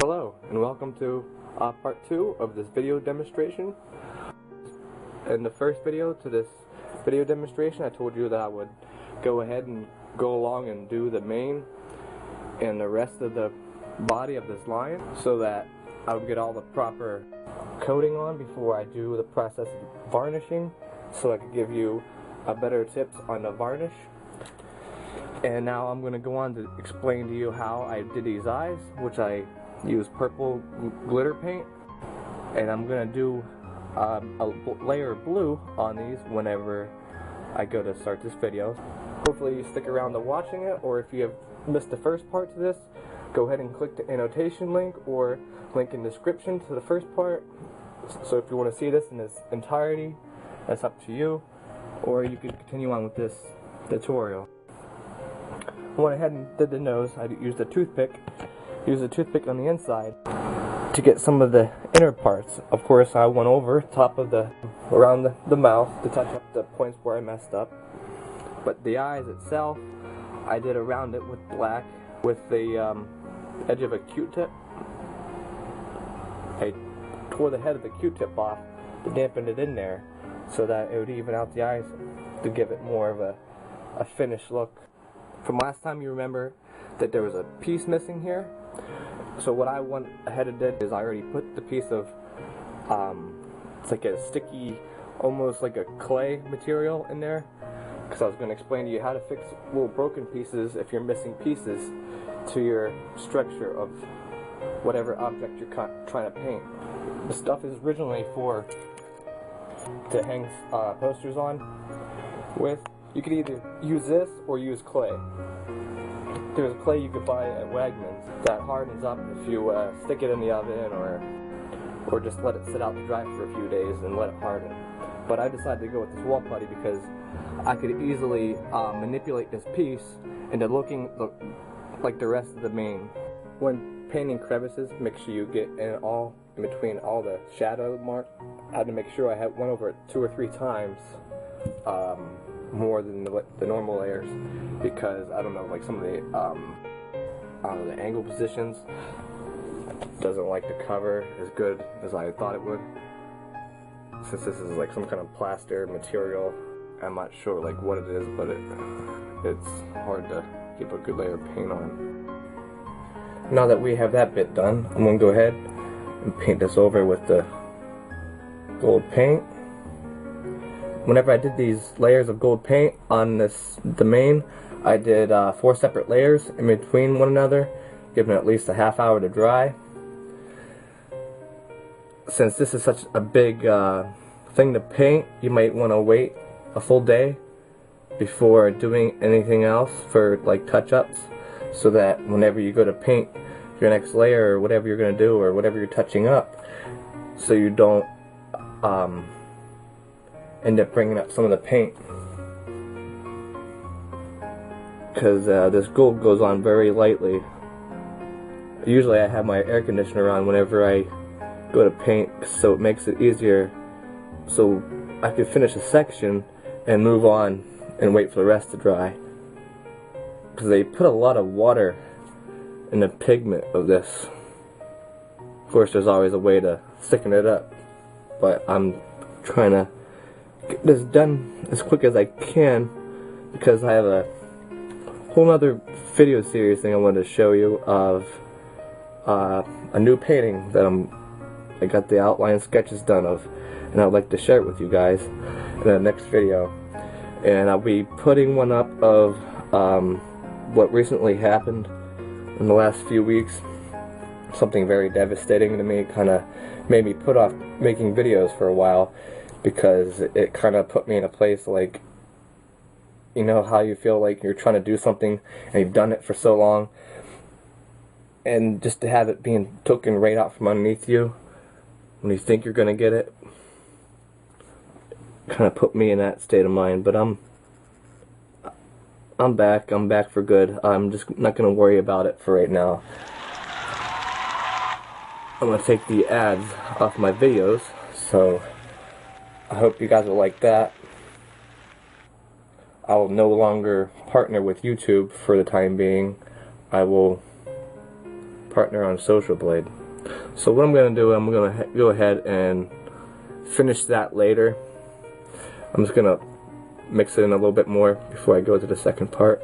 Hello and welcome to part 2 of this video demonstration. In the first video to this video demonstration I told you that I would go ahead and go along and do the mane and the rest of the body of this lion so that I would get all the proper coating on before I do the process of varnishing, so I could give you better tips on the varnish. And now I'm going to go on to explain to you how I did these eyes, which I use purple glitter paint, and I'm going to do a layer of blue on these whenever I go to start this video. Hopefully you stick around to watching it, or if you have missed the first part to this, go ahead and click the annotation link or link in the description to the first part. So if you want to see this in its entirety, that's up to you, or you can continue on with this tutorial. I went ahead and did the nose. I used a toothpick on the inside to get some of the inner parts. Of course, I went over top of around the mouth to touch up the points where I messed up. But the eyes itself, I did around it with black with the edge of a Q-tip. I tore the head of the Q-tip off to dampen it in there so that it would even out the eyes to give it more of a finished look. From last time, you remember that there was a piece missing here. So what I went ahead and did is I already put the piece of it's like a sticky, almost like a clay material in there, because I was going to explain to you how to fix little broken pieces if you're missing pieces to your structure of whatever object you're trying to paint. The stuff is originally to hang posters on with. You could either use this or use clay. There's clay you could buy at Wegmans that hardens up if you stick it in the oven or just let it sit out to dry for a few days and let it harden. But I decided to go with this wall putty because I could easily manipulate this piece into looking like the rest of the mane. When painting crevices, make sure you get in between all the shadow mark. I had to make sure I went over it 2 or 3 times. More than the normal layers, because I don't know, like some of the angle positions doesn't like to cover as good as I thought it would. Since this is like some kind of plaster material, I'm not sure like what it is, but it's hard to keep a good layer of paint on. Now that we have that bit done, I'm gonna go ahead and paint this over with the gold paint. Whenever I did these layers of gold paint on the mane, I did 4 separate layers in between one another, giving it at least a half hour to dry. Since this is such a big thing to paint, you might want to wait a full day before doing anything else for like touch-ups, so that whenever you go to paint your next layer or whatever you're going to do or whatever you're touching up, so you don't end up bringing up some of the paint, because this gold goes on very lightly. Usually I have my air conditioner on whenever I go to paint, so it makes it easier, so I could finish a section and move on and wait for the rest to dry, because they put a lot of water in the pigment of this. Of course, there's always a way to thicken it up, but I'm trying to get this done as quick as I can because I have a whole other video series thing I wanted to show you of a new painting that I got the outline sketches done of, and I'd like to share it with you guys in the next video. And I'll be putting one up of what recently happened in the last few weeks. Something very devastating to me, kind of made me put off making videos for a while, because it kind of put me in a place like, you know how you feel like you're trying to do something and you've done it for so long, and just to have it being taken right out from underneath you when you think you're going to get it, kind of put me in that state of mind. But I'm back for good. I'm just not going to worry about it for right now. I'm going to take the ads off my videos, so I hope you guys will like that. I will no longer partner with YouTube for the time being. I will partner on Social Blade. So what I'm going to do, I'm going to go ahead and finish that later. I'm just going to mix it in a little bit more before I go to the second part,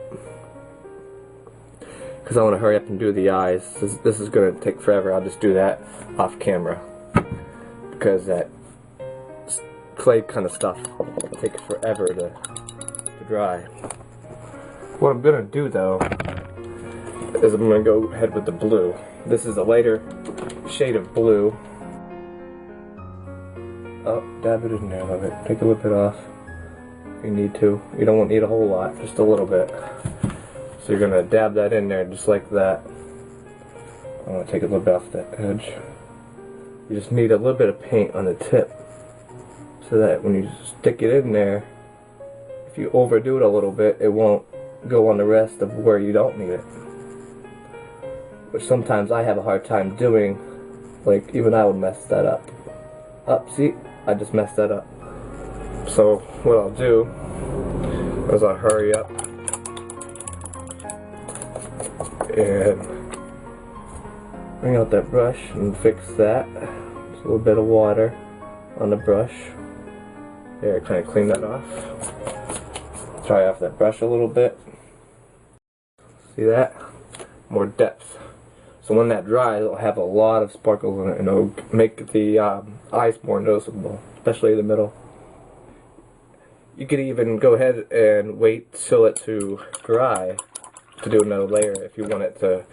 because I want to hurry up and do the eyes. This is going to take forever. I'll just do that off camera, because that clay kind of stuff will take forever to dry. What I'm going to do though is I'm going to go ahead with the blue. This is a lighter shade of blue. Oh, dab it in there a little bit. Take a little bit off if you need to. You don't need a whole lot, just a little bit. So you're going to dab that in there just like that. I'm going to take a little bit off that edge. You just need a little bit of paint on the tip, so that when you stick it in there, if you overdo it a little bit, it won't go on the rest of where you don't need it. Which sometimes I have a hard time doing. Like, even I would mess that up. See? I just messed that up. So what I'll do is I'll hurry up and bring out that brush and fix that. Just a little bit of water on the brush. There, kind of clean that off. Dry off that brush a little bit. See that? More depth. So when that dries, it'll have a lot of sparkles in it, and it'll make the eyes more noticeable, especially the middle. You could even go ahead and wait till it to dry to do another layer if you want it to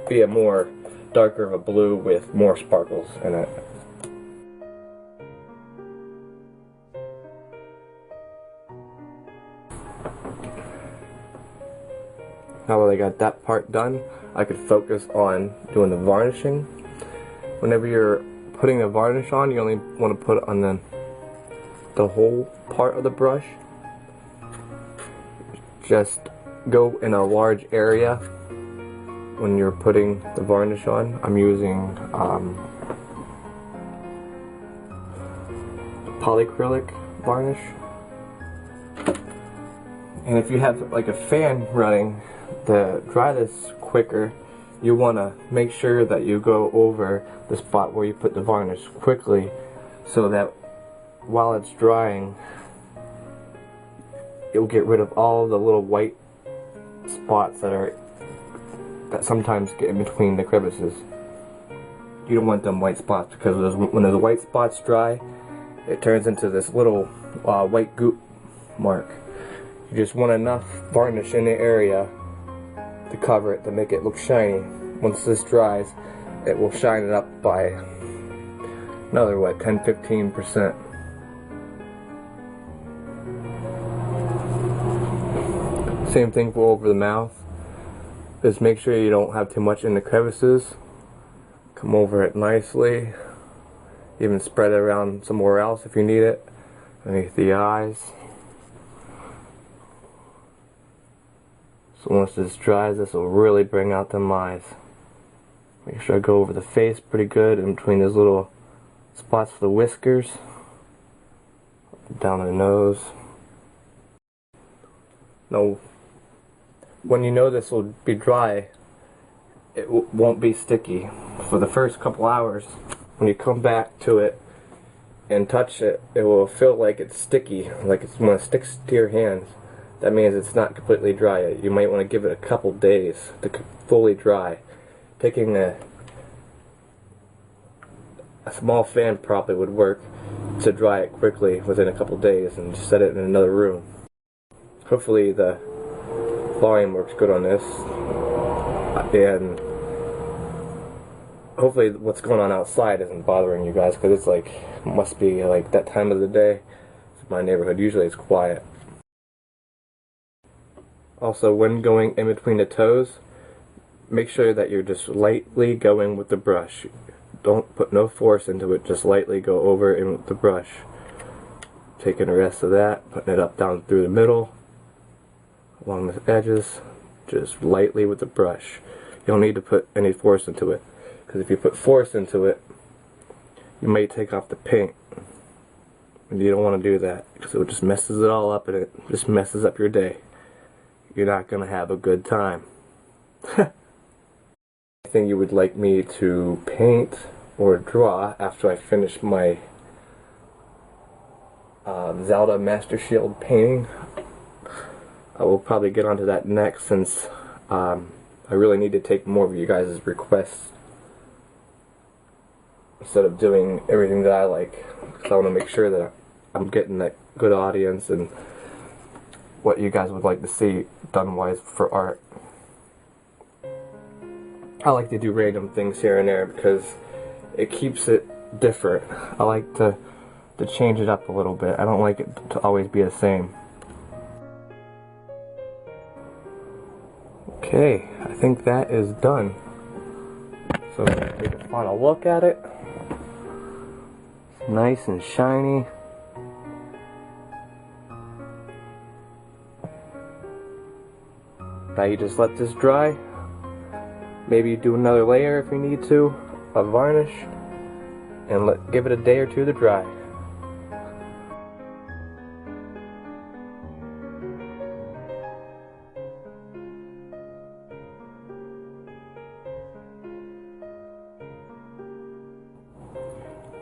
be a more darker of a blue with more sparkles in it. Now that I got that part done, I could focus on doing the varnishing. Whenever you're putting a varnish on, you only want to put it on the whole part of the brush. Just go in a large area when you're putting the varnish on. I'm using polycrylic varnish. And if you have like a fan running, to dry this quicker, you want to make sure that you go over the spot where you put the varnish quickly, so that while it's drying, you'll get rid of all the little white spots that sometimes get in between the crevices. You don't want them white spots, because when those white spots dry, it turns into this little white goop mark. You just want enough varnish in the area to cover it, to make it look shiny. Once this dries, it will shine it up by another, what, 10-15%. Same thing for over the mouth. Just make sure you don't have too much in the crevices. Come over it nicely. Even spread it around somewhere else if you need it. Underneath the eyes. So once this dries, this will really bring out them eyes. Make sure I go over the face pretty good, in between those little spots for the whiskers. Down the nose. Now, when you know this will be dry, it won't be sticky. For the first couple hours, when you come back to it and touch it, it will feel like it's sticky, like it's when it sticks to your hands. That means it's not completely dry yet. You might want to give it a couple days to fully dry. Taking a small fan probably would work to dry it quickly within a couple days, and just set it in another room. Hopefully the volume works good on this, and hopefully what's going on outside isn't bothering you guys, because it's like, it must be like that time of the day. My neighborhood, usually it's quiet. Also, when going in between the toes, make sure that you're just lightly going with the brush. Don't put no force into it, just lightly go over in with the brush. Taking the rest of that, putting it up down through the middle, along the edges, just lightly with the brush. You don't need to put any force into it, because if you put force into it, you may take off the paint. And you don't want to do that, because it just messes it all up, and it just messes up your day. You're not going to have a good time. Anything you would like me to paint or draw after I finish my Zelda Master Shield painting. I will probably get onto that next, since I really need to take more of you guys' requests instead of doing everything that I like. So I want to make sure that I'm getting that good audience and what you guys would like to see done wise for art. I like to do random things here and there because it keeps it different. I like to change it up a little bit. I don't like it to always be the same. Okay, I think that is done. So take a final look at it. It's nice and shiny. Now you just let this dry. Maybe do another layer if you need to of varnish, and give it a day or two to dry.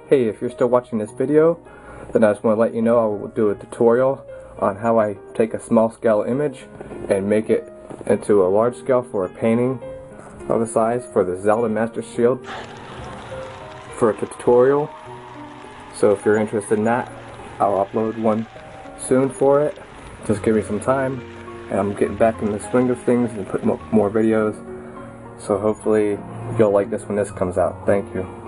Hey, if you're still watching this video, then I just want to let you know I will do a tutorial on how I take a small scale image and make it into a large scale for a painting of the size for the Zelda Master Shield for a tutorial. So if you're interested in that, I'll upload one soon for it. Just give me some time, and I'm getting back in the swing of things and put more videos. So hopefully you'll like this when this comes out. Thank you.